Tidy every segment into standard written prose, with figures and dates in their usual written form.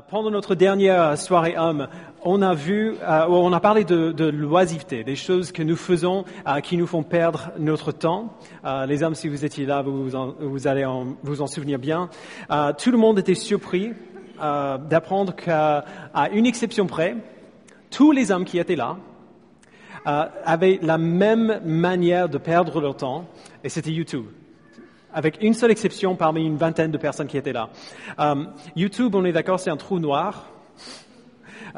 Pendant notre dernière soirée homme, on a parlé de l'oisiveté, des choses que nous faisons qui nous font perdre notre temps. Les hommes, si vous étiez là, vous allez vous en souvenir bien. Tout le monde était surpris d'apprendre qu'à une exception près, tous les hommes qui étaient là avaient la même manière de perdre leur temps, et c'était YouTube. Avec une seule exception parmi une vingtaine de personnes qui étaient là. YouTube, on est d'accord, c'est un trou noir.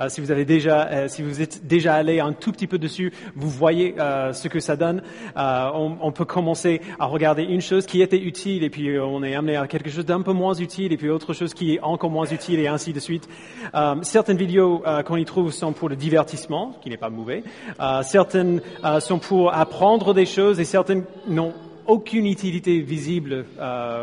Si vous êtes déjà allé un tout petit peu dessus, vous voyez ce que ça donne. On peut commencer à regarder une chose qui était utile et puis on est amené à quelque chose d'un peu moins utile et puis autre chose qui est encore moins utile et ainsi de suite. Certaines vidéos qu'on y trouve sont pour le divertissement, ce qui n'est pas mauvais. Certaines sont pour apprendre des choses et certaines n'ont aucune utilité visible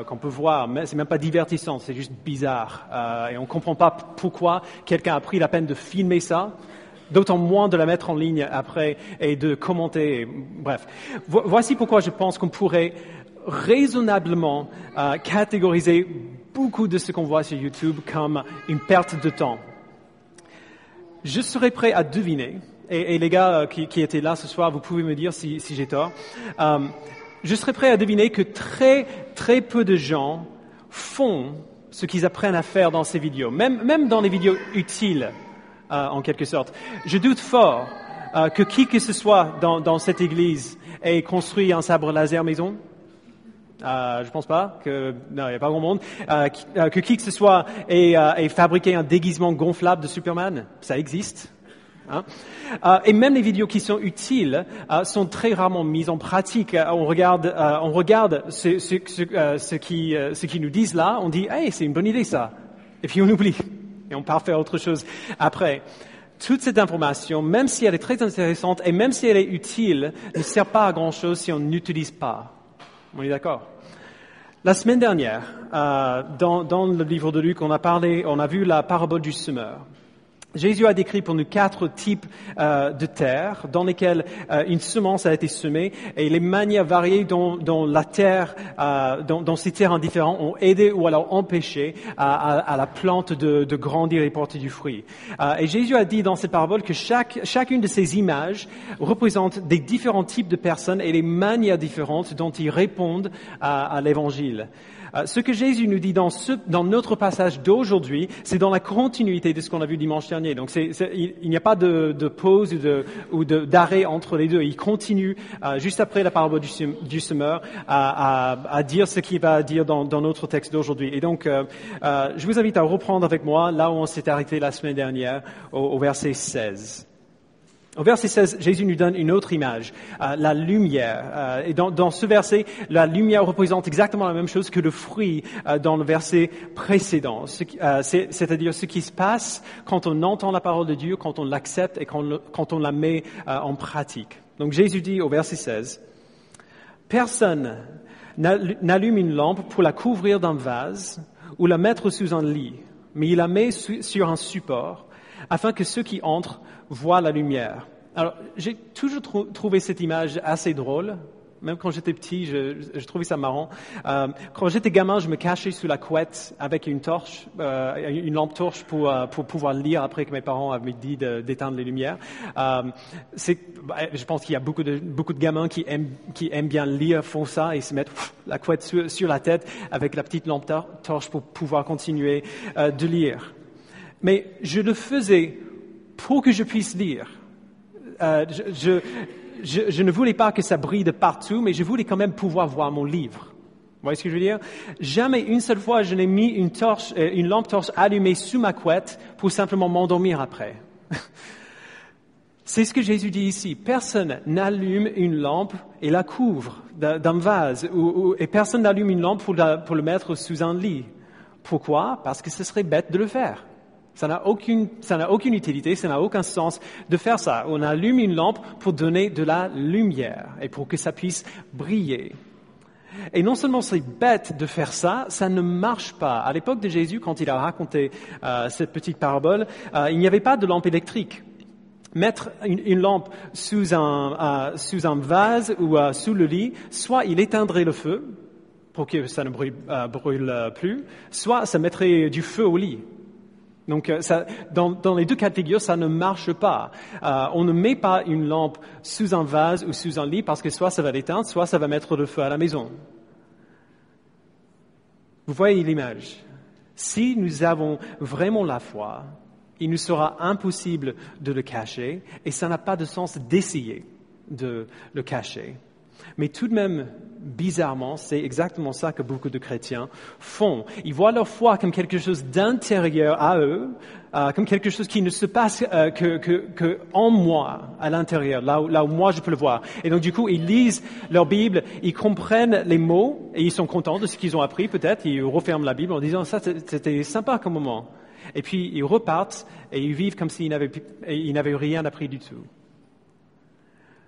qu'on peut voir, mais c'est même pas divertissant, c'est juste bizarre. Et on comprend pas pourquoi quelqu'un a pris la peine de filmer ça, d'autant moins de la mettre en ligne après et de commenter. Bref, voici pourquoi je pense qu'on pourrait raisonnablement catégoriser beaucoup de ce qu'on voit sur YouTube comme une perte de temps. Je serais prêt à deviner, et les gars qui étaient là ce soir, vous pouvez me dire si j'ai tort. Je serais prêt à deviner que très, très peu de gens font ce qu'ils apprennent à faire dans ces vidéos, même dans les vidéos utiles, en quelque sorte. Je doute fort que qui que ce soit dans cette église ait construit un sabre laser maison. Je pense pas non, il n'y a pas grand monde. Que qui que ce soit ait fabriqué un déguisement gonflable de Superman. Ça existe. Et même les vidéos qui sont utiles sont très rarement mises en pratique. On regarde ce qu'ils nous disent là, on dit hey, c'est une bonne idée ça, et puis on oublie et on part faire autre chose après. Toute cette information, même si elle est très intéressante et même si elle est utile, ne sert pas à grand chose si on n'utilise pas. On est d'accord? La semaine dernière, dans le livre de Luc, on a vu la parabole du semeur. Jésus a décrit pour nous 4 types de terres dans lesquelles une semence a été semée et les manières variées dont la terre, dont ces terrains différents ont aidé ou alors empêché à la plante de grandir et porter du fruit. Et Jésus a dit dans cette parabole que chacune de ces images représente des différents types de personnes et les manières différentes dont ils répondent à l'évangile. Ce que Jésus nous dit dans notre passage d'aujourd'hui, c'est dans la continuité de ce qu'on a vu dimanche dernier. Donc il n'y a pas de pause ou d'arrêt entre les deux. Il continue juste après la parabole du semeur à dire ce qu'il va dire dans notre texte d'aujourd'hui. Et donc je vous invite à reprendre avec moi là où on s'est arrêté la semaine dernière au verset 16. Au verset 16, Jésus nous donne une autre image, la lumière. Et dans ce verset, la lumière représente exactement la même chose que le fruit dans le verset précédent. C'est-à-dire ce qui se passe quand on entend la parole de Dieu, quand on l'accepte et quand on la met en pratique. Donc Jésus dit au verset 16, « Personne n'allume une lampe pour la couvrir d'un vase ou la mettre sous un lit, mais il la met sur un support, afin que ceux qui entrent voient la lumière. » Alors, j'ai toujours trouvé cette image assez drôle. Même quand j'étais petit, je trouvais ça marrant. Quand j'étais gamin, je me cachais sous la couette avec une torche, une lampe torche pour pouvoir lire après que mes parents avaient dit d'éteindre les lumières. Je pense qu'il y a beaucoup de gamins qui aiment bien lire, font ça et se mettent la couette sur la tête avec la petite lampe torche pour pouvoir continuer de lire. Mais je le faisais pour que je puisse lire. Je ne voulais pas que ça brille de partout, mais je voulais quand même pouvoir voir mon livre. Vous voyez ce que je veux dire? Jamais une seule fois je n'ai mis une lampe torche allumée sous ma couette pour simplement m'endormir après. C'est ce que Jésus dit ici. Personne n'allume une lampe et la couvre d'un vase, et personne n'allume une lampe pour le mettre sous un lit. Pourquoi? Parce que ce serait bête de le faire. Ça n'a aucune utilité, ça n'a aucun sens de faire ça. On allume une lampe pour donner de la lumière et pour que ça puisse briller. Et non seulement c'est bête de faire ça, ça ne marche pas. À l'époque de Jésus, quand il a raconté cette petite parabole, il n'y avait pas de lampe électrique. Mettre une lampe sous un vase ou sous le lit, soit il éteindrait le feu pour que ça ne brûle plus, soit ça mettrait du feu au lit. Donc, dans les deux cas de figure, ça ne marche pas. On ne met pas une lampe sous un vase ou sous un lit parce que soit ça va l'éteindre, soit ça va mettre le feu à la maison. Vous voyez l'image. Si nous avons vraiment la foi, il nous sera impossible de le cacher et ça n'a pas de sens d'essayer de le cacher. Mais tout de même, bizarrement, c'est exactement ça que beaucoup de chrétiens font. Ils voient leur foi comme quelque chose d'intérieur à eux, comme quelque chose qui ne se passe que en moi, à l'intérieur, là où moi je peux le voir. Et donc du coup, ils lisent leur Bible, ils comprennent les mots et ils sont contents de ce qu'ils ont appris peut-être. Ils referment la Bible en disant ça, c'était sympa comme moment. Et puis ils repartent et ils vivent comme s'ils n'avaient rien appris du tout.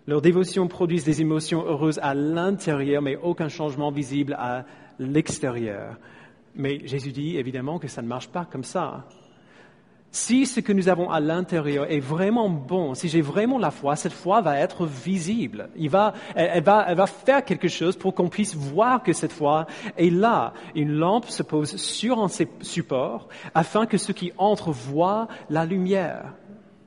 Leurs dévotions produisent des émotions heureuses à l'intérieur, mais aucun changement visible à l'extérieur. Mais Jésus dit évidemment que ça ne marche pas comme ça. Si ce que nous avons à l'intérieur est vraiment bon, si j'ai vraiment la foi, cette foi va être visible. Elle va faire quelque chose pour qu'on puisse voir que cette foi est là. Une lampe se pose sur un support afin que ceux qui entrent voient la lumière.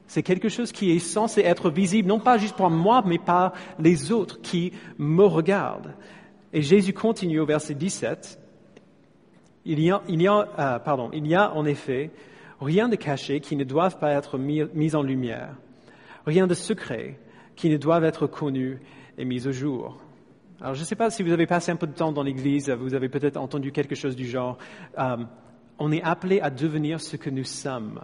C'est quelque chose qui est censé être visible, non pas juste pour moi, mais par les autres qui me regardent. Et Jésus continue au verset 17. Il y a en effet rien de caché qui ne doive pas être mis en lumière, rien de secret qui ne doive être connu et mis au jour. Alors je ne sais pas si vous avez passé un peu de temps dans l'Église, vous avez peut-être entendu quelque chose du genre. On est appelé à devenir ce que nous sommes.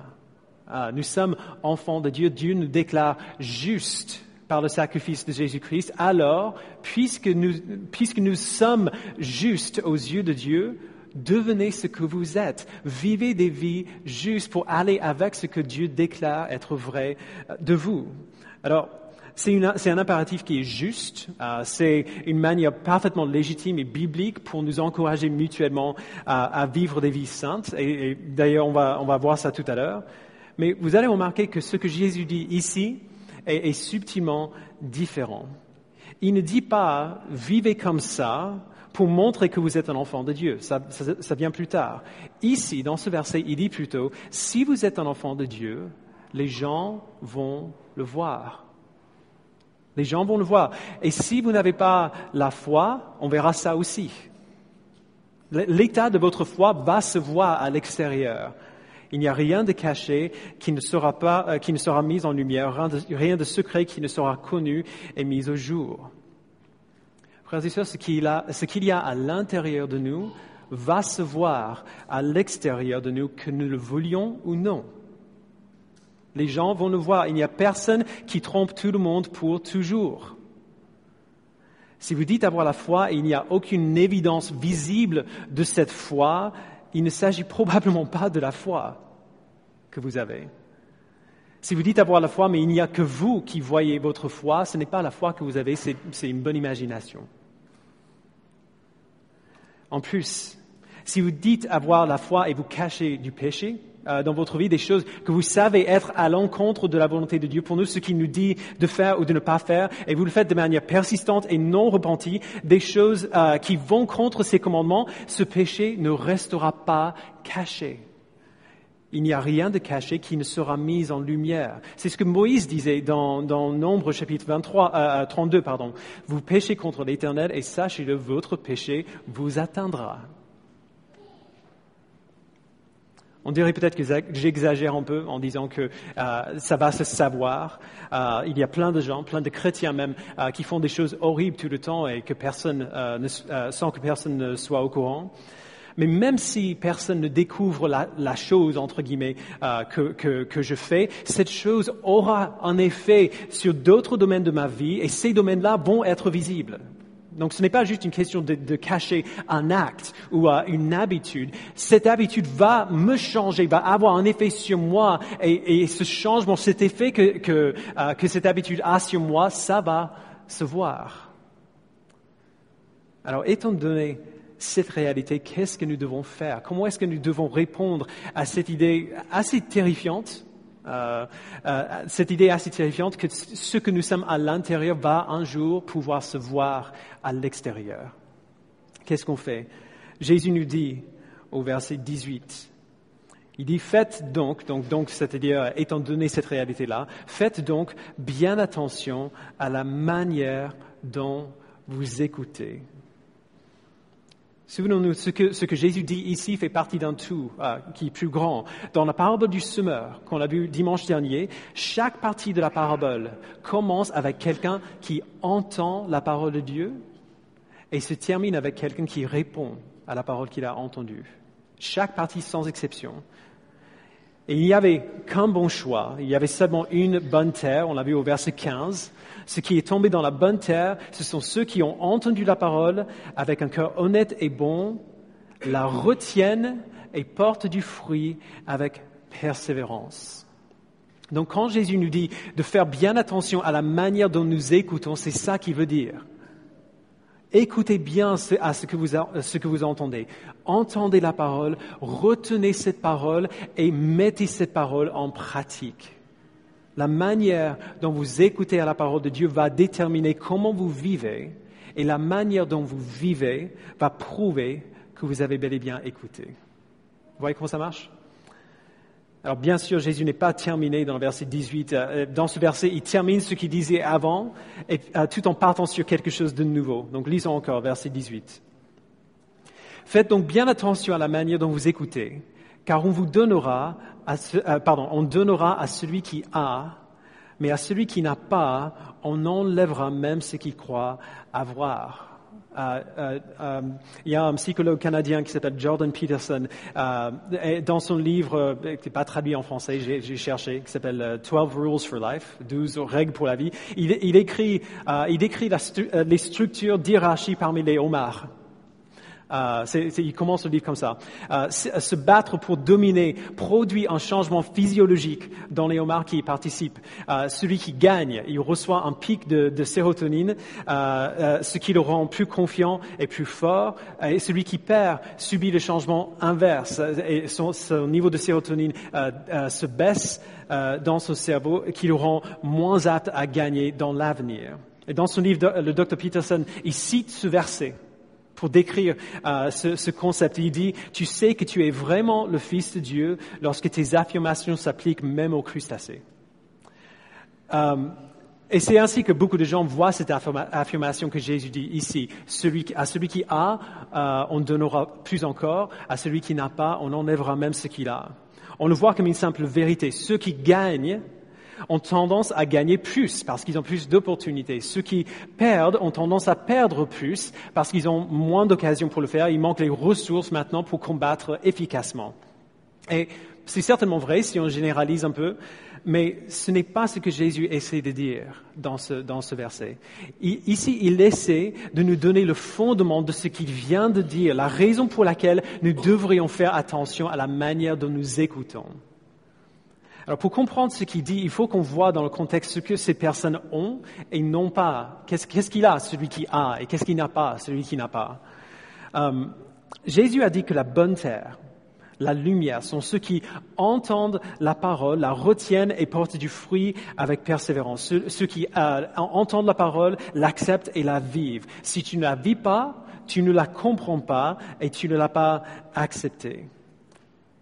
Nous sommes enfants de Dieu. Dieu nous déclare justes par le sacrifice de Jésus-Christ. Alors, puisque nous sommes justes aux yeux de Dieu, devenez ce que vous êtes. Vivez des vies justes pour aller avec ce que Dieu déclare être vrai de vous. Alors, c'est un impératif qui est juste. C'est une manière parfaitement légitime et biblique pour nous encourager mutuellement à vivre des vies saintes. Et d'ailleurs, on va voir ça tout à l'heure. Mais vous allez remarquer que ce que Jésus dit ici est subtilement différent. Il ne dit pas « vivez comme ça » pour montrer que vous êtes un enfant de Dieu. Ça vient plus tard. Ici, dans ce verset, il dit plutôt « si vous êtes un enfant de Dieu, les gens vont le voir ». Les gens vont le voir. Et si vous n'avez pas la foi, on verra ça aussi. L'état de votre foi va se voir à l'extérieur. Il n'y a rien de caché qui ne sera mis en lumière, rien de secret qui ne sera connu et mis au jour. Frères et sœurs, ce qu'il y a à l'intérieur de nous va se voir à l'extérieur de nous, que nous le voulions ou non. Les gens vont le voir. Il n'y a personne qui trompe tout le monde pour toujours. Si vous dites avoir la foi et il n'y a aucune évidence visible de cette foi, il ne s'agit probablement pas de la foi que vous avez. Si vous dites avoir la foi, mais il n'y a que vous qui voyez votre foi, ce n'est pas la foi que vous avez, c'est une bonne imagination. En plus, si vous dites avoir la foi et vous cachez du péché dans votre vie, des choses que vous savez être à l'encontre de la volonté de Dieu pour nous, ce qu'il nous dit de faire ou de ne pas faire, et vous le faites de manière persistante et non repentie, des choses qui vont contre ces commandements, ce péché ne restera pas caché. Il n'y a rien de caché qui ne sera mis en lumière. C'est ce que Moïse disait dans Nombre chapitre 32. Vous péchez contre l'Éternel et sachez-le, votre péché vous atteindra. On dirait peut-être que j'exagère un peu en disant que ça va se savoir. Il y a plein de gens, plein de chrétiens même, qui font des choses horribles tout le temps et que sans que personne ne soit au courant. Mais même si personne ne découvre la chose, entre guillemets, que je fais, cette chose aura un effet sur d'autres domaines de ma vie et ces domaines-là vont être visibles. Donc ce n'est pas juste une question de cacher un acte ou une habitude. Cette habitude va me changer, va avoir un effet sur moi et ce changement, cet effet que cette habitude a sur moi, ça va se voir. Alors étant donné cette réalité, qu'est-ce que nous devons faire? Comment est-ce que nous devons répondre à cette idée assez terrifiante, que ce que nous sommes à l'intérieur va un jour pouvoir se voir à l'extérieur? Qu'est-ce qu'on fait? Jésus nous dit au verset 18, Il dit, faites donc, c'est-à-dire, étant donné cette réalité-là, faites donc bien attention à la manière dont vous écoutez. Souvenons-nous, ce que Jésus dit ici fait partie d'un tout qui est plus grand. Dans la parabole du semeur, qu'on a vu dimanche dernier, chaque partie de la parabole commence avec quelqu'un qui entend la parole de Dieu et se termine avec quelqu'un qui répond à la parole qu'il a entendue. Chaque partie sans exception. Et il n'y avait qu'un bon choix, il y avait seulement une bonne terre, on l'a vu au verset 15. Ce qui est tombé dans la bonne terre, ce sont ceux qui ont entendu la parole avec un cœur honnête et bon, la retiennent et portent du fruit avec persévérance. Donc quand Jésus nous dit de faire bien attention à la manière dont nous écoutons, c'est ça qu'il veut dire. Écoutez bien à ce que vous entendez. Entendez la parole, retenez cette parole et mettez cette parole en pratique. La manière dont vous écoutez à la parole de Dieu va déterminer comment vous vivez et la manière dont vous vivez va prouver que vous avez bel et bien écouté. Vous voyez comment ça marche? Alors bien sûr, Jésus n'est pas terminé dans le verset 18. Dans ce verset, il termine ce qu'il disait avant, et, tout en partant sur quelque chose de nouveau. Donc lisons encore, verset 18. Faites donc bien attention à la manière dont vous écoutez, car on donnera à celui qui a, mais à celui qui n'a pas, on enlèvera même ce qu'il croit avoir. Il y a un psychologue canadien qui s'appelle Jordan Peterson, dans son livre, qui n'est pas traduit en français, j'ai cherché, qui s'appelle 12 Rules for Life, 12 règles pour la vie. Il décrit les structures d'hierarchie parmi les homards. Il commence le livre comme ça. Se battre pour dominer produit un changement physiologique dans les homards qui y participent. Celui qui gagne, il reçoit un pic de sérotonine, ce qui le rend plus confiant et plus fort. Et celui qui perd subit le changement inverse. Et son niveau de sérotonine se baisse dans son cerveau, qui le rend moins apte à gagner dans l'avenir. Et dans son livre, le Dr Peterson, il cite ce verset pour décrire ce concept. Il dit, tu sais que tu es vraiment le Fils de Dieu lorsque tes affirmations s'appliquent même aux crustacés. Et c'est ainsi que beaucoup de gens voient cette affirmation que Jésus dit ici. À celui qui a, on donnera plus encore. À celui qui n'a pas, on enlèvera même ce qu'il a. On le voit comme une simple vérité. Ceux qui gagnent ont tendance à gagner plus parce qu'ils ont plus d'opportunités. Ceux qui perdent ont tendance à perdre plus parce qu'ils ont moins d'occasions pour le faire. Il manque les ressources maintenant pour combattre efficacement. Et c'est certainement vrai si on généralise un peu, mais ce n'est pas ce que Jésus essaie de dire dans ce verset. Ici, il essaie de nous donner le fondement de ce qu'il vient de dire, la raison pour laquelle nous devrions faire attention à la manière dont nous écoutons. Alors, pour comprendre ce qu'il dit, il faut qu'on voit dans le contexte ce que ces personnes ont et n'ont pas. Qu'est-ce qu'il a, celui qui a, et qu'est-ce qu'il n'a pas, celui qui n'a pas. Jésus a dit que la bonne terre, la lumière, sont ceux qui entendent la parole, la retiennent et portent du fruit avec persévérance. Ceux qui entendent la parole, l'acceptent et la vivent. Si tu ne la vis pas, tu ne la comprends pas et tu ne l'as pas acceptée.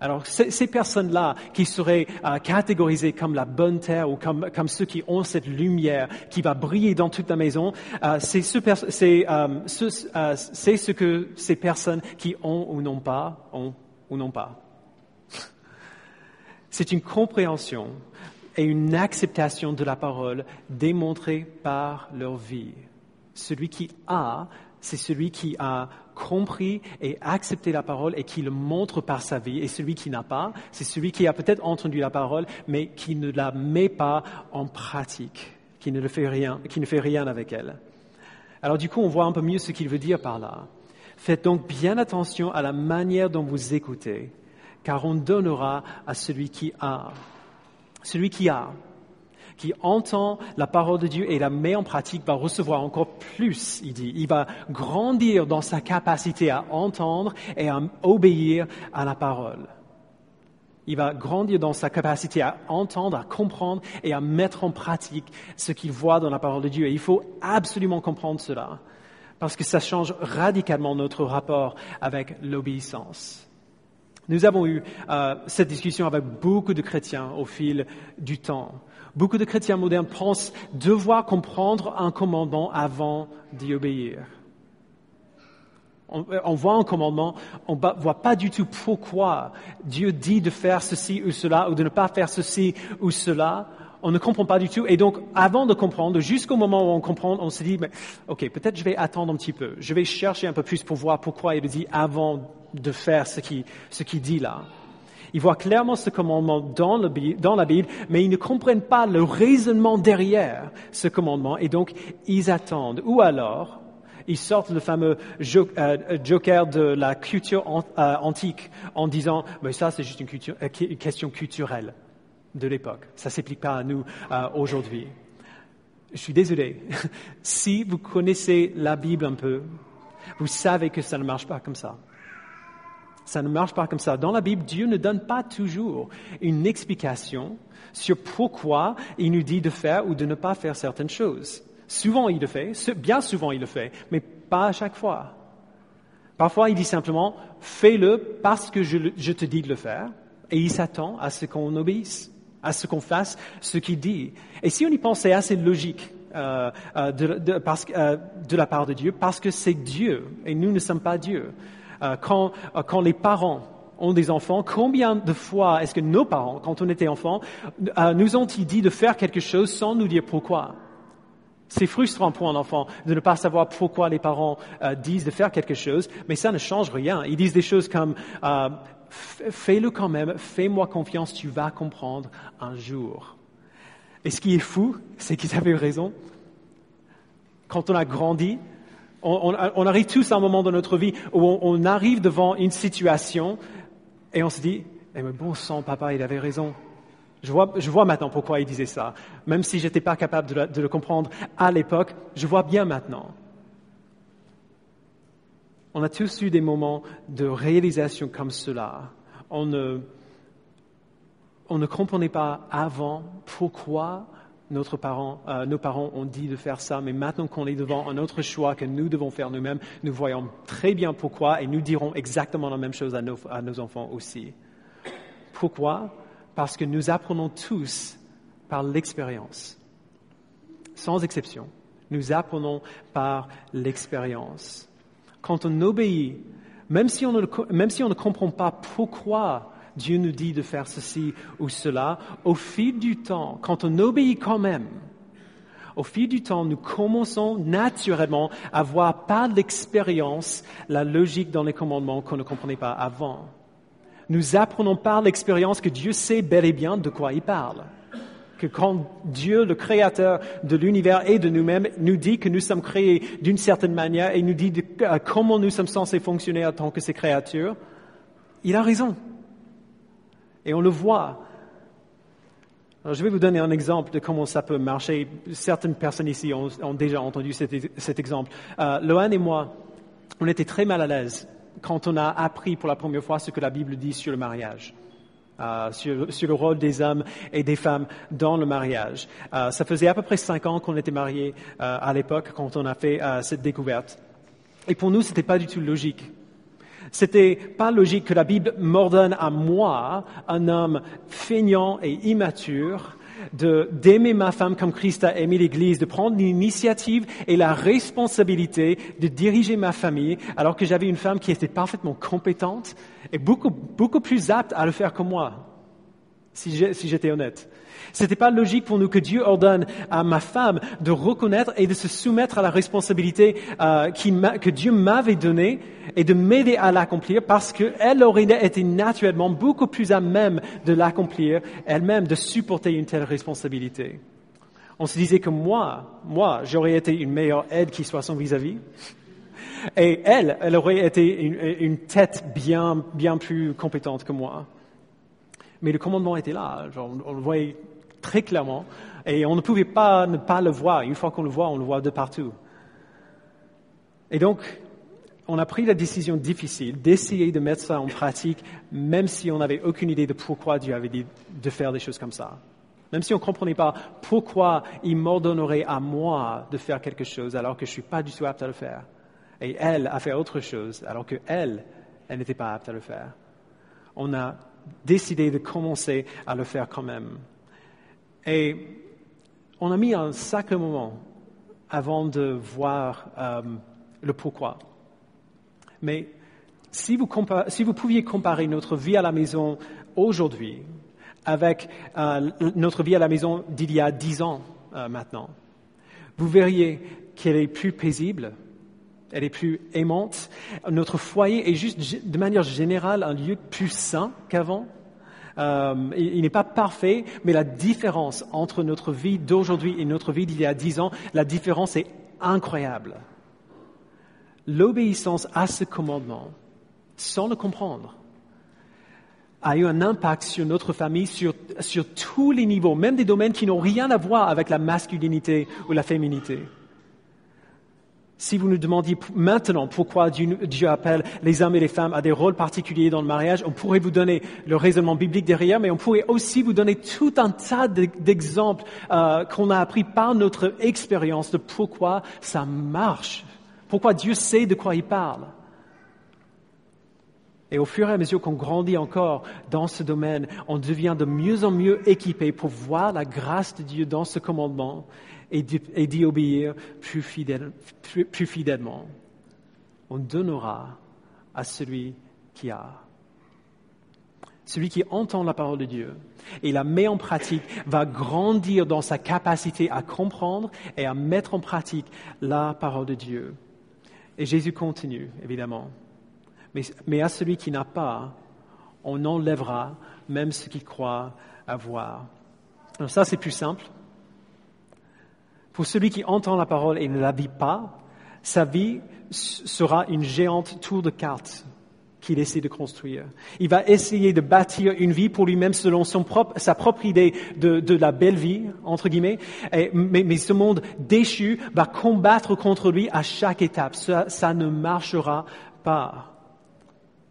Alors, ces personnes-là qui seraient catégorisées comme la bonne terre ou comme ceux qui ont cette lumière qui va briller dans toute la maison, c'est ce que ces personnes qui ont ou n'ont pas, ont ou n'ont pas. C'est une compréhension et une acceptation de la parole démontrée par leur vie. Celui qui a, c'est celui qui a compris et accepté la parole et qui le montre par sa vie. Et celui qui n'a pas, c'est celui qui a peut-être entendu la parole, mais qui ne la met pas en pratique, qui ne fait rien avec elle. Alors du coup, on voit un peu mieux ce qu'il veut dire par là. Faites donc bien attention à la manière dont vous écoutez, car on donnera à celui qui a. Celui qui entend la parole de Dieu et la met en pratique, va recevoir encore plus, il dit. Il va grandir dans sa capacité à entendre et à obéir à la parole. Il va grandir dans sa capacité à entendre, à comprendre et à mettre en pratique ce qu'il voit dans la parole de Dieu. Et il faut absolument comprendre cela, parce que ça change radicalement notre rapport avec l'obéissance. Nous avons eu cette discussion avec beaucoup de chrétiens au fil du temps. Beaucoup de chrétiens modernes pensent devoir comprendre un commandement avant d'y obéir. On voit un commandement, on ne voit pas du tout pourquoi Dieu dit de faire ceci ou cela, ou de ne pas faire ceci ou cela. On ne comprend pas du tout. Et donc, avant de comprendre, jusqu'au moment où on comprend, on se dit, mais, OK, peut-être je vais attendre un petit peu. Je vais chercher un peu plus pour voir pourquoi il dit avant de faire ce qu'il dit là. Ils voient clairement ce commandement dans la Bible, mais ils ne comprennent pas le raisonnement derrière ce commandement, et donc ils attendent. Ou alors, ils sortent le fameux joker de la culture antique en disant « mais ça, c'est juste une question culturelle de l'époque. Ça ne s'applique pas à nous aujourd'hui. » Je suis désolé. Si vous connaissez la Bible un peu, vous savez que ça ne marche pas comme ça. Ça ne marche pas comme ça. Dans la Bible, Dieu ne donne pas toujours une explication sur pourquoi il nous dit de faire ou de ne pas faire certaines choses. Souvent, il le fait. Bien souvent, il le fait, mais pas à chaque fois. Parfois, il dit simplement « fais-le parce que je te dis de le faire » et il s'attend à ce qu'on obéisse, à ce qu'on fasse ce qu'il dit. Et si on y pense, c'est assez logique de la part de Dieu, parce que c'est Dieu et nous ne sommes pas Dieu. Quand les parents ont des enfants, combien de fois est-ce que nos parents, quand on était enfants, nous ont-ils dit de faire quelque chose sans nous dire pourquoi? C'est frustrant pour un enfant de ne pas savoir pourquoi les parents disent de faire quelque chose, mais ça ne change rien. Ils disent des choses comme fais-le quand même, fais-moi confiance, tu vas comprendre un jour. Et ce qui est fou, c'est qu'ils avaient raison. Quand on a grandi, on arrive tous à un moment dans notre vie où on arrive devant une situation et on se dit « Eh mais bon sang, papa, il avait raison. » Je vois maintenant pourquoi il disait ça. Même si je n'étais pas capable de le comprendre à l'époque, je vois bien maintenant. On a tous eu des moments de réalisation comme cela. On ne comprenait pas avant pourquoi nos parents ont dit de faire ça, mais maintenant qu'on est devant un autre choix que nous devons faire nous-mêmes, nous voyons très bien pourquoi et nous dirons exactement la même chose à nos enfants aussi. Pourquoi? Parce que nous apprenons tous par l'expérience. Sans exception, nous apprenons par l'expérience. Quand on obéit, même si on ne comprend pas pourquoi Dieu nous dit de faire ceci ou cela, au fil du temps, quand on obéit quand même, au fil du temps, nous commençons naturellement à voir par l'expérience la logique dans les commandements qu'on ne comprenait pas avant. Nous apprenons par l'expérience que Dieu sait bel et bien de quoi il parle. Que quand Dieu, le créateur de l'univers et de nous-mêmes, nous dit que nous sommes créés d'une certaine manière et nous dit comment nous sommes censés fonctionner en tant que ces créatures, il a raison. Et on le voit. Alors, je vais vous donner un exemple de comment ça peut marcher. Certaines personnes ici ont déjà entendu cet exemple. Lohan et moi, on était très mal à l'aise quand on a appris pour la première fois ce que la Bible dit sur le mariage, sur le rôle des hommes et des femmes dans le mariage. Ça faisait à peu près 5 ans qu'on était mariés à l'époque quand on a fait cette découverte. Et pour nous, c'était pas du tout logique. C'était pas logique que la Bible m'ordonne à moi, un homme feignant et immature, d'aimer ma femme comme Christ a aimé l'Église, de prendre l'initiative et la responsabilité de diriger ma famille, alors que j'avais une femme qui était parfaitement compétente et beaucoup plus apte à le faire que moi, si j'étais honnête. C'était pas logique pour nous que Dieu ordonne à ma femme de reconnaître et de se soumettre à la responsabilité que Dieu m'avait donnée et de m'aider à l'accomplir parce qu'elle aurait été naturellement beaucoup plus à même de l'accomplir elle-même, de supporter une telle responsabilité. On se disait que moi, j'aurais été une meilleure aide qui soit son vis-à-vis. Et elle aurait été une tête bien plus compétente que moi. Mais le commandement était là, on le voyait très clairement, et on ne pouvait pas ne pas le voir. Une fois qu'on le voit de partout. Et donc, on a pris la décision difficile d'essayer de mettre ça en pratique, même si on n'avait aucune idée de pourquoi Dieu avait dit de faire des choses comme ça. Même si on ne comprenait pas pourquoi il m'ordonnerait à moi de faire quelque chose alors que je ne suis pas du tout apte à le faire. Et elle à faire autre chose alors qu'elle n'était pas apte à le faire. on a décidé de commencer à le faire quand même. Et on a mis un sacré moment avant de voir le pourquoi. Mais si vous pouviez comparer notre vie à la maison aujourd'hui avec notre vie à la maison d'il y a 10 ans maintenant, vous verriez qu'elle est plus paisible, elle est plus aimante. Notre foyer est juste, de manière générale, un lieu plus sain qu'avant. Il n'est pas parfait, mais la différence entre notre vie d'aujourd'hui et notre vie d'il y a 10 ans, la différence est incroyable. L'obéissance à ce commandement, sans le comprendre, a eu un impact sur notre famille, sur tous les niveaux, même des domaines qui n'ont rien à voir avec la masculinité ou la féminité. Si vous nous demandiez maintenant pourquoi Dieu appelle les hommes et les femmes à des rôles particuliers dans le mariage, on pourrait vous donner le raisonnement biblique derrière, mais on pourrait aussi vous donner tout un tas d'exemples qu'on a appris par notre expérience de pourquoi ça marche, pourquoi Dieu sait de quoi il parle. Et au fur et à mesure qu'on grandit encore dans ce domaine, on devient de mieux en mieux équipé pour voir la grâce de Dieu dans ce commandement et d'y obéir plus fidèlement. On donnera à celui qui a. Celui qui entend la parole de Dieu et la met en pratique va grandir dans sa capacité à comprendre et à mettre en pratique la parole de Dieu. Et Jésus continue, évidemment. Mais à celui qui n'a pas, on enlèvera même ce qu'il croit avoir. Alors ça, c'est plus simple. Pour celui qui entend la parole et ne la vit pas, sa vie sera une géante tour de cartes qu'il essaie de construire. Il va essayer de bâtir une vie pour lui-même selon sa propre idée de la belle vie, entre guillemets. Mais ce monde déchu va combattre contre lui à chaque étape. Ça ne marchera pas.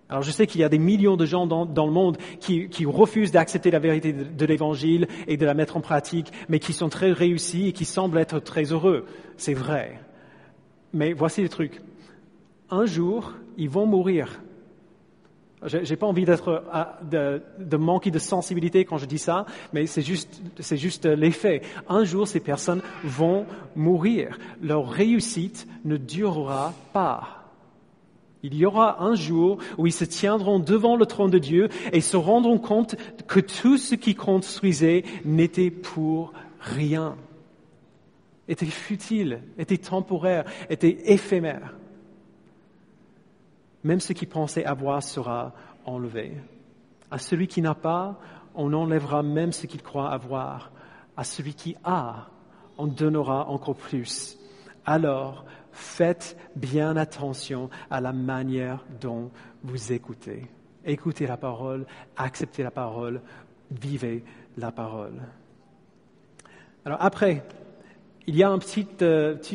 Alors je sais qu'il y a des millions de gens dans le monde qui refusent d'accepter la vérité de l'Évangile et de la mettre en pratique, mais qui sont très réussis et qui semblent être très heureux. C'est vrai. Mais voici le truc. Un jour, ils vont mourir. J'ai pas envie de manquer de sensibilité quand je dis ça, mais c'est juste les faits. Un jour, ces personnes vont mourir. Leur réussite ne durera pas. Il y aura un jour où ils se tiendront devant le trône de Dieu et se rendront compte que tout ce qu'ils construisaient n'était pour rien, était futile, était temporaire, était éphémère. Même ce qu'ils pensaient avoir sera enlevé. À celui qui n'a pas, on enlèvera même ce qu'il croit avoir. À celui qui a, on donnera encore plus. Alors, faites bien attention à la manière dont vous écoutez. Écoutez la parole, acceptez la parole, vivez la parole. Alors après, il y a un petit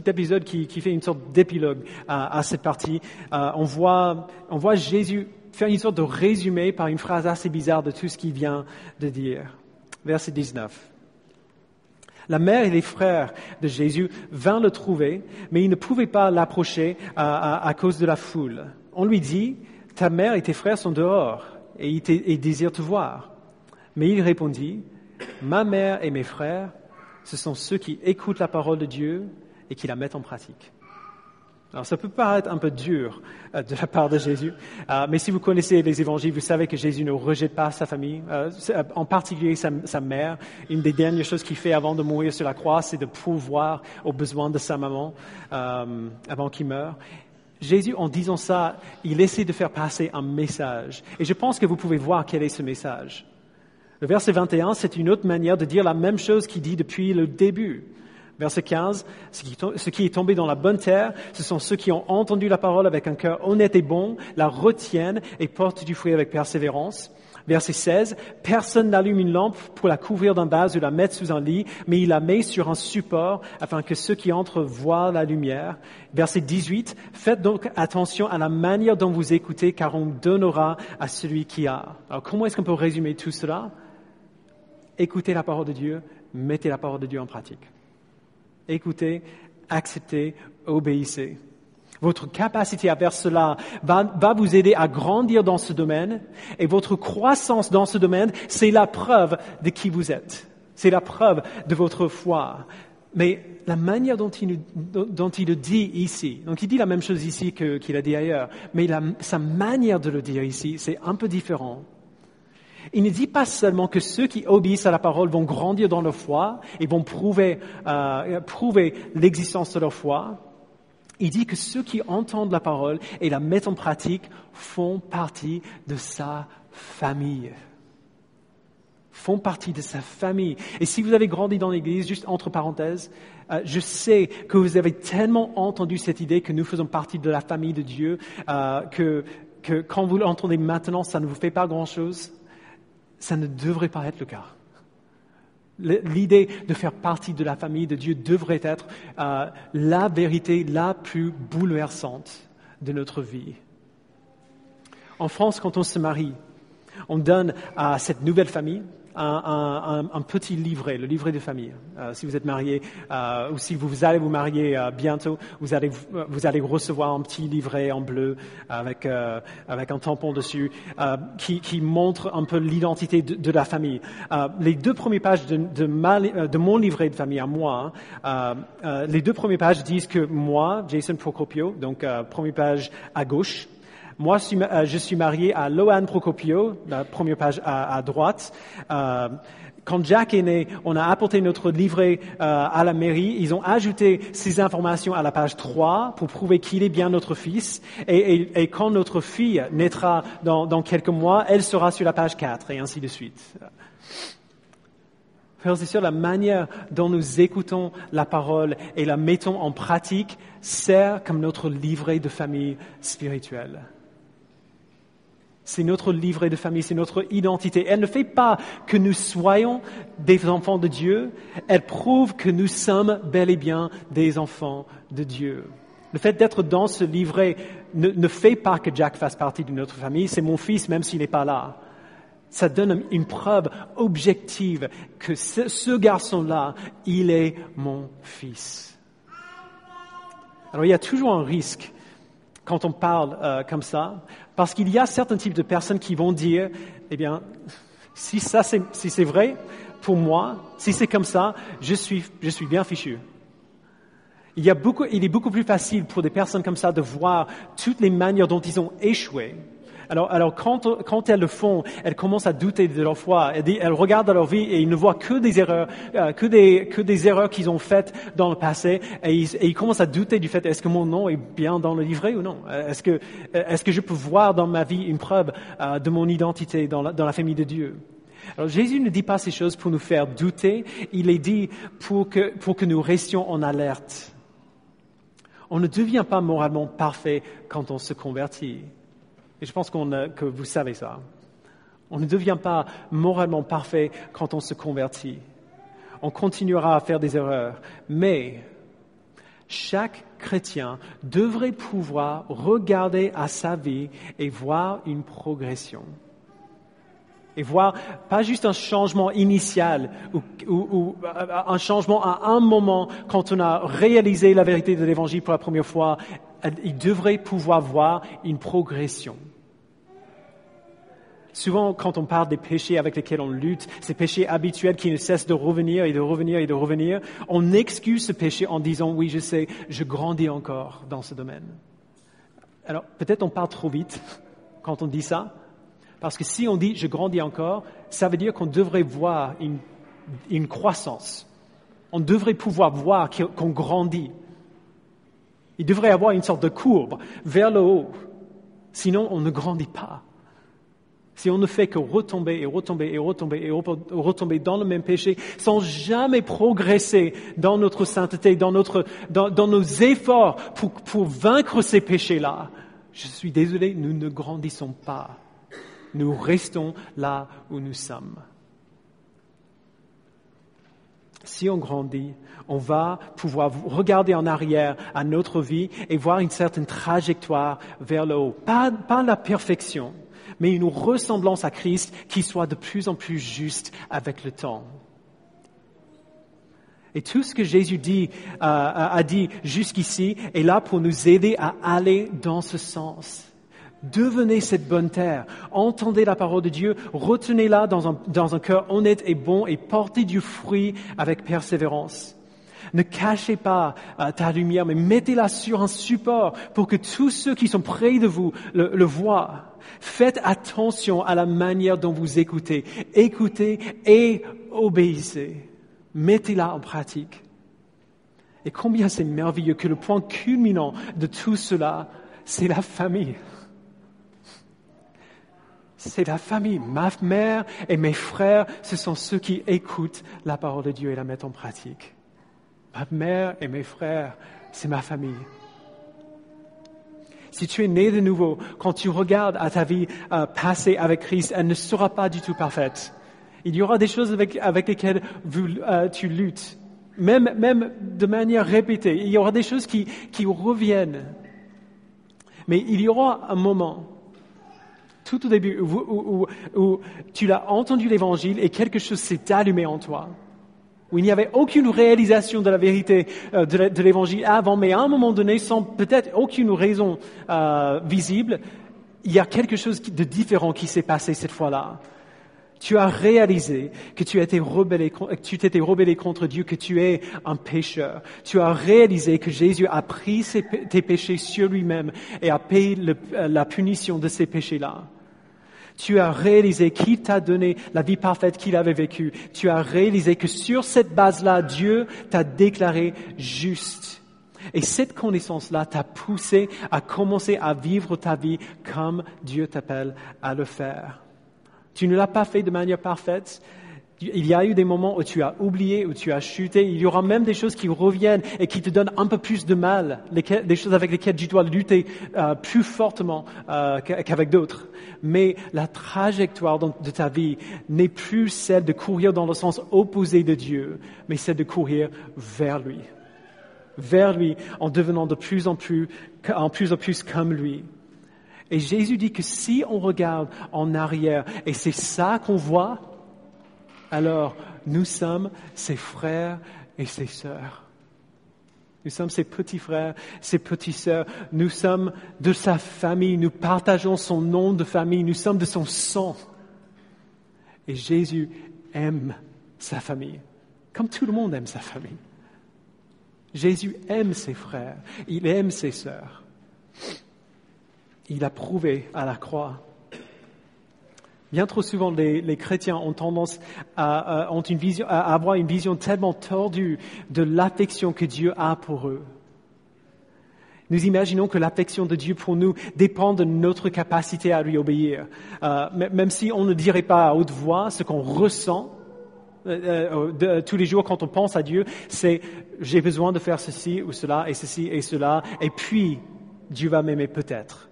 épisode qui fait une sorte d'épilogue à cette partie. On voit Jésus faire une sorte de résumé par une phrase assez bizarre de tout ce qu'il vient de dire. Verset 19. La mère et les frères de Jésus vinrent le trouver, mais ils ne pouvaient pas l'approcher à cause de la foule. On lui dit, « Ta mère et tes frères sont dehors, et ils désirent te voir. » Mais il répondit, « Ma mère et mes frères, ce sont ceux qui écoutent la parole de Dieu et qui la mettent en pratique. » Alors ça peut paraître un peu dur de la part de Jésus, mais si vous connaissez les évangiles, vous savez que Jésus ne rejette pas sa famille, en particulier sa mère. Une des dernières choses qu'il fait avant de mourir sur la croix, c'est de pourvoir aux besoins de sa maman avant qu'il meure. Jésus, en disant ça, il essaie de faire passer un message. Et je pense que vous pouvez voir quel est ce message. Le verset 21, c'est une autre manière de dire la même chose qu'il dit depuis le début. Verset 15, ce qui est tombé dans la bonne terre, ce sont ceux qui ont entendu la parole avec un cœur honnête et bon, la retiennent et portent du fruit avec persévérance. Verset 16, personne n'allume une lampe pour la couvrir d'un vase ou la mettre sous un lit, mais il la met sur un support afin que ceux qui entrent voient la lumière. Verset 18, faites donc attention à la manière dont vous écoutez, car on donnera à celui qui a. Alors comment est-ce qu'on peut résumer tout cela? Écoutez la parole de Dieu, mettez la parole de Dieu en pratique. Écoutez, acceptez, obéissez. Votre capacité à faire cela va vous aider à grandir dans ce domaine et votre croissance dans ce domaine, c'est la preuve de qui vous êtes. C'est la preuve de votre foi. Mais la manière dont il le dit ici, donc il dit la même chose ici qu'il a dit ailleurs, mais sa manière de le dire ici, c'est un peu différent. Il ne dit pas seulement que ceux qui obéissent à la parole vont grandir dans leur foi et vont prouver l'existence de leur foi. Il dit que ceux qui entendent la parole et la mettent en pratique font partie de sa famille. Font partie de sa famille. Et si vous avez grandi dans l'Église, juste entre parenthèses, je sais que vous avez tellement entendu cette idée que nous faisons partie de la famille de Dieu, que quand vous l'entendez maintenant, ça ne vous fait pas grand-chose. Ça ne devrait pas être le cas. L'idée de faire partie de la famille de Dieu devrait être la vérité la plus bouleversante de notre vie. En France, quand on se marie, on donne à cette nouvelle famille un petit livret, le livret de famille. Si vous êtes marié ou si vous allez vous marier bientôt, vous allez recevoir un petit livret en bleu avec un tampon dessus qui montre un peu l'identité de la famille. Les 2 premières pages de mon livret de famille à moi, les 2 premières pages disent que moi, Jason Procopio, donc première page à gauche. Moi, je suis marié à Loan Procopio, la première page à droite. Quand Jack est né, on a apporté notre livret à la mairie. Ils ont ajouté ces informations à la page 3 pour prouver qu'il est bien notre fils. Et quand notre fille naîtra dans quelques mois, elle sera sur la page 4 et ainsi de suite. Frères et sœurs, la manière dont nous écoutons la parole et la mettons en pratique sert comme notre livret de famille spirituelle. C'est notre livret de famille, c'est notre identité. Elle ne fait pas que nous soyons des enfants de Dieu, elle prouve que nous sommes bel et bien des enfants de Dieu. Le fait d'être dans ce livret ne fait pas que Jack fasse partie de notre famille, c'est mon fils même s'il n'est pas là. Ça donne une preuve objective que ce garçon-là, il est mon fils. Alors il y a toujours un risque quand on parle comme ça, parce qu'il y a certains types de personnes qui vont dire, eh bien, si c'est vrai pour moi, si c'est comme ça, je suis bien fichu. Il est beaucoup plus facile pour des personnes comme ça de voir toutes les manières dont ils ont échoué. Alors quand elles le font, elles commencent à douter de leur foi. Elles regardent dans leur vie et ils ne voient que des erreurs, que des erreurs qu'ils ont faites dans le passé. Et ils commencent à douter du fait, est-ce que mon nom est bien dans le livret ou non? Est-ce que je peux voir dans ma vie une preuve de mon identité dans la famille de Dieu? Alors Jésus ne dit pas ces choses pour nous faire douter. Il les dit pour que nous restions en alerte. On ne devient pas moralement parfait quand on se convertit. Et je pense que vous savez ça. On ne devient pas moralement parfait quand on se convertit. On continuera à faire des erreurs. Mais chaque chrétien devrait pouvoir regarder à sa vie et voir une progression. Et voir pas juste un changement initial ou un changement à un moment quand on a réalisé la vérité de l'Évangile pour la première fois. Il devrait pouvoir voir une progression. Souvent, quand on parle des péchés avec lesquels on lutte, ces péchés habituels qui ne cessent de revenir et de revenir et de revenir, on excuse ce péché en disant « oui, je sais, je grandis encore dans ce domaine ». Alors, peut-être on parle trop vite quand on dit ça, parce que si on dit « je grandis encore », ça veut dire qu'on devrait voir une croissance. On devrait pouvoir voir qu'on grandit. Il devrait y avoir une sorte de courbe vers le haut. Sinon, on ne grandit pas. Si on ne fait que retomber et retomber et retomber et retomber dans le même péché sans jamais progresser dans notre sainteté, dans nos efforts pour vaincre ces péchés-là, je suis désolé, nous ne grandissons pas. Nous restons là où nous sommes. Si on grandit, on va pouvoir regarder en arrière à notre vie et voir une certaine trajectoire vers le haut. Pas la perfection, mais une ressemblance à Christ qui soit de plus en plus juste avec le temps. Et tout ce que Jésus a dit jusqu'ici est là pour nous aider à aller dans ce sens. Devenez cette bonne terre, entendez la parole de Dieu, retenez-la dans un cœur honnête et bon et portez du fruit avec persévérance. Ne cachez pas ta lumière, mais mettez-la sur un support pour que tous ceux qui sont près de vous le voient. Faites attention à la manière dont vous écoutez. Écoutez et obéissez. Mettez-la en pratique. Et combien c'est merveilleux que le point culminant de tout cela, c'est la famille. C'est la famille. Ma mère et mes frères, ce sont ceux qui écoutent la parole de Dieu et la mettent en pratique. Ma mère et mes frères, c'est ma famille. Si tu es né de nouveau, quand tu regardes à ta vie passée avec Christ, elle ne sera pas du tout parfaite. Il y aura des choses avec lesquelles tu luttes, même de manière répétée. Il y aura des choses qui reviennent. Mais il y aura un moment, tout au début, où tu l'as entendu l'évangile et quelque chose s'est allumé en toi. Où il n'y avait aucune réalisation de la vérité de l'évangile avant, mais à un moment donné, sans peut-être aucune raison visible, il y a quelque chose de différent qui s'est passé cette fois-là. Tu as réalisé que tu t'étais rebellé contre Dieu, que tu es un pécheur. Tu as réalisé que Jésus a pris tes péchés sur lui-même et a payé la punition de ces péchés-là. Tu as réalisé qu'il t'a donné la vie parfaite qu'il avait vécue. Tu as réalisé que sur cette base-là, Dieu t'a déclaré juste. Et cette connaissance-là t'a poussé à commencer à vivre ta vie comme Dieu t'appelle à le faire. Tu ne l'as pas fait de manière parfaite. Il y a eu des moments où tu as oublié, où tu as chuté. Il y aura même des choses qui reviennent et qui te donnent un peu plus de mal, des choses avec lesquelles tu dois lutter plus fortement qu'avec d'autres. Mais la trajectoire de ta vie n'est plus celle de courir dans le sens opposé de Dieu, mais celle de courir vers lui. Vers lui en devenant de plus en plus comme lui. Et Jésus dit que si on regarde en arrière et c'est ça qu'on voit, alors nous sommes ses frères et ses sœurs. Nous sommes ses petits frères, ses petites sœurs. Nous sommes de sa famille. Nous partageons son nom de famille. Nous sommes de son sang. Et Jésus aime sa famille, comme tout le monde aime sa famille. Jésus aime ses frères. Il aime ses sœurs. Il a prouvé à la croix. Bien trop souvent, les chrétiens ont tendance à avoir une vision tellement tordue de l'affection que Dieu a pour eux. Nous imaginons que l'affection de Dieu pour nous dépend de notre capacité à lui obéir. Même si on ne dirait pas à haute voix ce qu'on ressent tous les jours quand on pense à Dieu, c'est « j'ai besoin de faire ceci ou cela et ceci et cela, et puis Dieu va m'aimer peut-être ».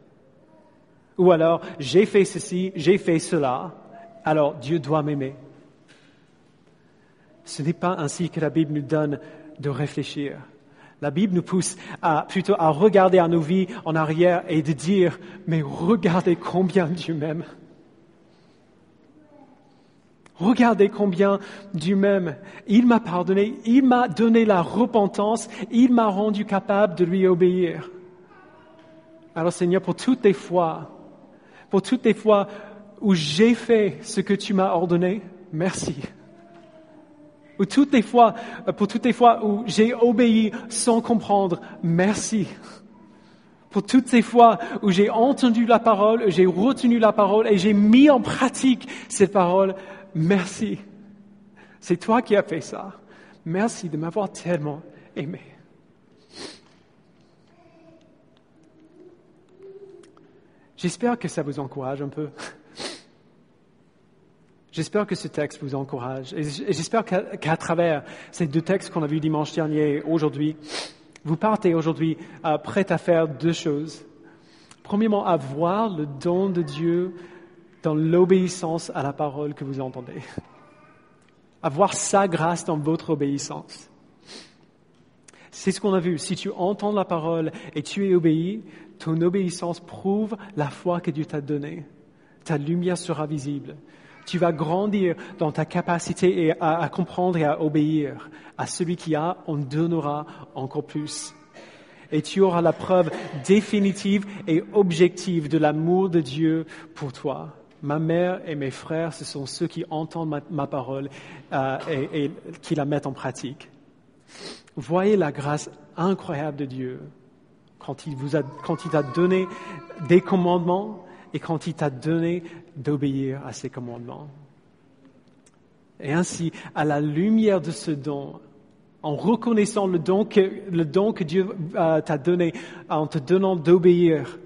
Ou alors, j'ai fait ceci, j'ai fait cela, alors Dieu doit m'aimer. Ce n'est pas ainsi que la Bible nous donne de réfléchir. La Bible nous pousse plutôt à regarder à nos vies en arrière et de dire, mais regardez combien Dieu m'aime. Regardez combien Dieu m'aime. Il m'a pardonné, il m'a donné la repentance, il m'a rendu capable de lui obéir. Alors Seigneur, pour toutes les fois où j'ai fait ce que tu m'as ordonné, merci. Pour toutes les fois où j'ai obéi sans comprendre, merci. Pour toutes ces fois où j'ai entendu la parole, j'ai retenu la parole et j'ai mis en pratique cette parole, merci. C'est toi qui as fait ça. Merci de m'avoir tellement aimé. J'espère que ça vous encourage un peu. J'espère que ce texte vous encourage. Et j'espère qu'à travers ces deux textes qu'on a vus dimanche dernier et aujourd'hui, vous partez aujourd'hui prêts à faire deux choses. Premièrement, à voir le don de Dieu dans l'obéissance à la parole que vous entendez. À voir sa grâce dans votre obéissance. C'est ce qu'on a vu. Si tu entends la parole et tu es obéi, ton obéissance prouve la foi que Dieu t'a donnée. Ta lumière sera visible. Tu vas grandir dans ta capacité à comprendre et à obéir. À celui qui a, on donnera encore plus. Et tu auras la preuve définitive et objective de l'amour de Dieu pour toi. Ma mère et mes frères, ce sont ceux qui entendent ma parole et qui la mettent en pratique. Voyez la grâce incroyable de Dieu quand il t'a donné des commandements et quand il t'a donné d'obéir à ces commandements. Et ainsi, à la lumière de ce don, en reconnaissant le don que Dieu t'a donné, en te donnant d'obéir,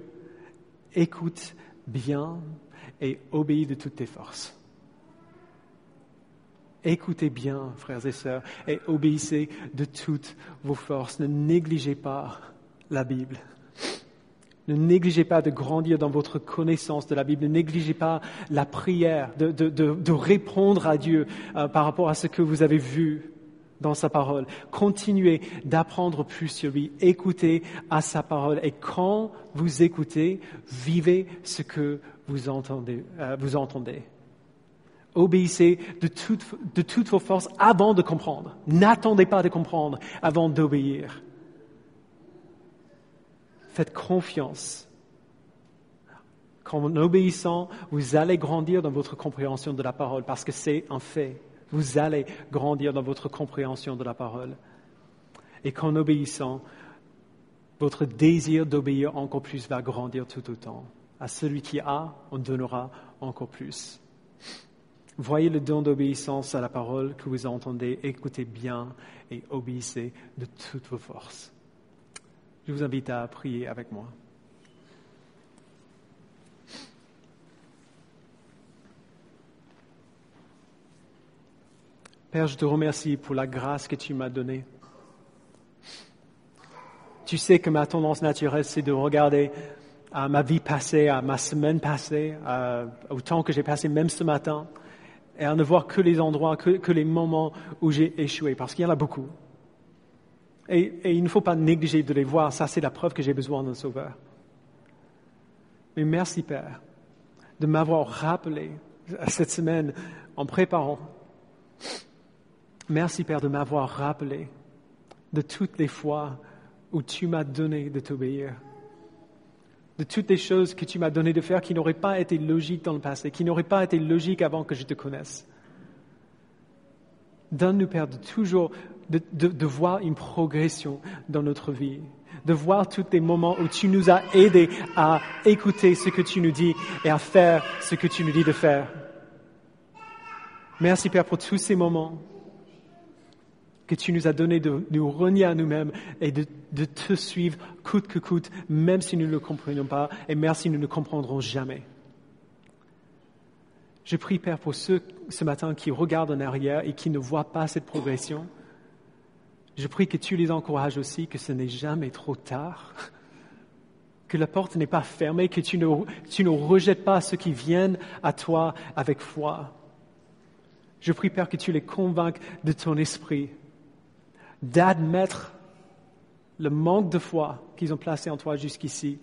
écoute bien et obéis de toutes tes forces. Écoutez bien, frères et sœurs, et obéissez de toutes vos forces. Ne négligez pas la Bible. Ne négligez pas de grandir dans votre connaissance de la Bible. Ne négligez pas la prière, de répondre à Dieu par rapport à ce que vous avez vu dans sa parole. Continuez d'apprendre plus sur lui. Écoutez à sa parole. Et quand vous écoutez, vivez ce que vous entendez. Obéissez de toutes vos forces avant de comprendre. N'attendez pas de comprendre avant d'obéir. Faites confiance. En obéissant, vous allez grandir dans votre compréhension de la parole, parce que c'est un fait. Vous allez grandir dans votre compréhension de la parole. Et qu'en obéissant, votre désir d'obéir encore plus va grandir tout autant. À celui qui a, on donnera encore plus. Voyez le don d'obéissance à la parole que vous entendez, écoutez bien et obéissez de toutes vos forces. Je vous invite à prier avec moi. Père, je te remercie pour la grâce que tu m'as donnée. Tu sais que ma tendance naturelle, c'est de regarder à ma vie passée, à ma semaine passée, au temps que j'ai passé même ce matin, et à ne voir que les endroits, que les moments où j'ai échoué, parce qu'il y en a beaucoup. Et il ne faut pas négliger de les voir. Ça, c'est la preuve que j'ai besoin d'un sauveur. Mais merci, Père, de m'avoir rappelé cette semaine en préparant. Merci, Père, de m'avoir rappelé de toutes les fois où tu m'as donné de t'obéir. De toutes les choses que tu m'as donné de faire qui n'auraient pas été logiques dans le passé, qui n'auraient pas été logiques avant que je te connaisse. Donne-nous, Père, de voir une progression dans notre vie, de voir tous les moments où tu nous as aidés à écouter ce que tu nous dis et à faire ce que tu nous dis de faire. Merci, Père, pour tous ces moments que tu nous as donné de nous renier à nous-mêmes et de te suivre coûte que coûte, même si nous ne le comprenons pas, et merci, nous ne comprendrons jamais. Je prie, Père, pour ceux ce matin qui regardent en arrière et qui ne voient pas cette progression. Je prie que tu les encourages aussi, que ce n'est jamais trop tard, que la porte n'est pas fermée, que tu ne rejettes pas ceux qui viennent à toi avec foi. Je prie, Père, que tu les convainques de ton esprit, d'admettre le manque de foi qu'ils ont placé en toi jusqu'ici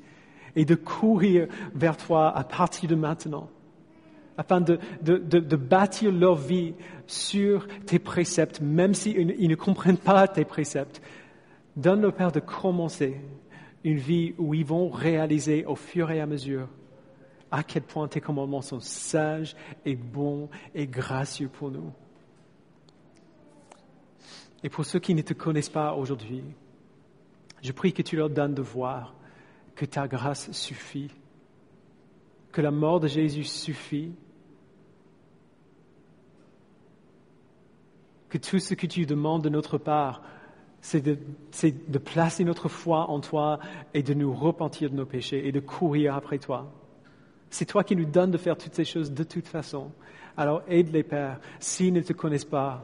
et de courir vers toi à partir de maintenant, afin de bâtir leur vie sur tes préceptes, même s'ils ne comprennent pas tes préceptes. Donne-leur, Père, de commencer une vie où ils vont réaliser au fur et à mesure à quel point tes commandements sont sages et bons et gracieux pour nous. Et pour ceux qui ne te connaissent pas aujourd'hui, je prie que tu leur donnes de voir que ta grâce suffit, que la mort de Jésus suffit, que tout ce que tu demandes de notre part, c'est de placer notre foi en toi et de nous repentir de nos péchés et de courir après toi. C'est toi qui nous donnes de faire toutes ces choses de toute façon. Alors aide-les, Père, s'ils ne te connaissent pas,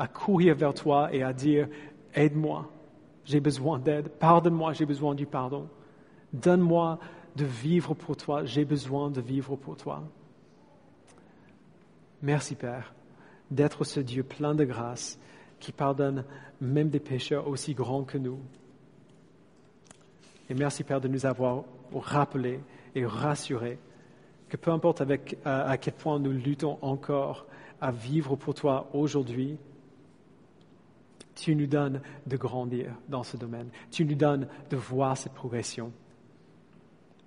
à courir vers toi et à dire « Aide-moi, j'ai besoin d'aide. Pardonne-moi, j'ai besoin du pardon. Donne-moi de vivre pour toi, j'ai besoin de vivre pour toi. » Merci, Père, d'être ce Dieu plein de grâce qui pardonne même des pécheurs aussi grands que nous. Et merci, Père, de nous avoir rappelé et rassuré que peu importe à quel point nous luttons encore à vivre pour toi aujourd'hui, tu nous donnes de grandir dans ce domaine. Tu nous donnes de voir cette progression.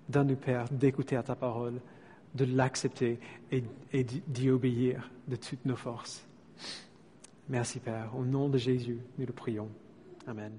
Donne-nous, Père, d'écouter à ta parole, de l'accepter et d'y obéir de toutes nos forces. Merci, Père. Au nom de Jésus, nous le prions. Amen.